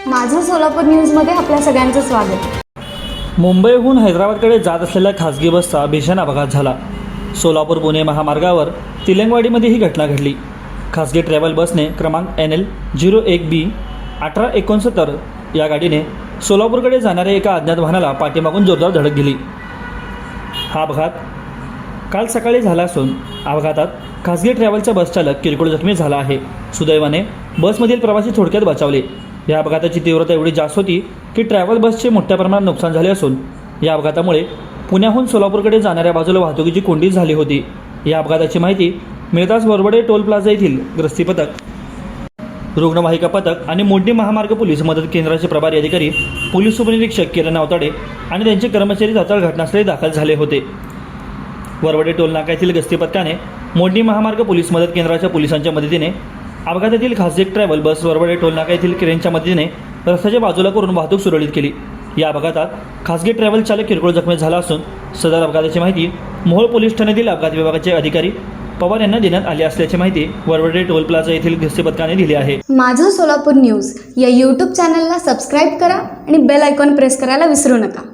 माझं सोलापूर न्यूजमध्ये आपल्या सगळ्यांचं स्वागत। मुंबईहून हैदराबादकडे जात असलेल्या खासगी बसचा भीषण अपघात झाला। सोलापूर पुणे महामार्गावर तिलंगवाडीमध्ये ही घटना घडली। खासगी ट्रॅव्हल बसने क्रमांक NL 01B 1869 या गाडीने सोलापूरकडे जाणाऱ्या एका अज्ञात वाहनाला पाठीमागून जोरदार धडक दिली। हा अपघात काल सकाळी झाला असून अपघातात खासगी ट्रॅव्हलचा बस चालक किरकोळ जखमी झाला आहे। सुदैवाने बसमधील प्रवासी थोडक्यात बचावले। या अपघाताची तीव्रता एवढी जास्त होती की ट्रॅव्हल बसचे मोठ्या प्रमाणात नुकसान झाले असून या अपघातामुळे पुण्याहून सोलापूरकडे जाणाऱ्या बाजूला वाहतुकीची कोंडी झाली होती। या अपघाताची माहिती मिळताच वरवडे टोल प्लाझा येथील गस्ती पथक, रुग्णवाहिका पथक आणि मोडणी महामार्ग पोलीस मदत केंद्राचे प्रभारी अधिकारी, पोलीस उपनिरीक्षक किरण अवताडे आणि त्यांचे कर्मचारी तात्काळ घटनास्थळी दाखल झाले होते। वरवडे टोल नाका येथील गस्ती पथकाने मोडणी महामार्ग पोलीस मदत केंद्राच्या पोलिसांच्या मदतीने अपघातातील खासगी ट्रॅव्हल बस वरवडे टोल नाका येथील क्रेनच्या मदतीने रस्त्याच्या बाजूला करून वाहतूक सुरळीत केली। या अपघातात खासगी ट्रॅव्हल चालक किरकोळ जखमी झाला असून सदर अपघाताची माहिती मोहोळ पोलीस ठाण्यातील अपघात विभागाचे अधिकारी पवार यांना देण्यात आली असल्याची माहिती वरवडे टोल प्लाझा येथील गस्ती पथकाने दिली आहे। माझं सोलापूर न्यूज या यूट्यूब चॅनलला सबस्क्राईब करा आणि बेल आयकॉन प्रेस करायला विसरू नका।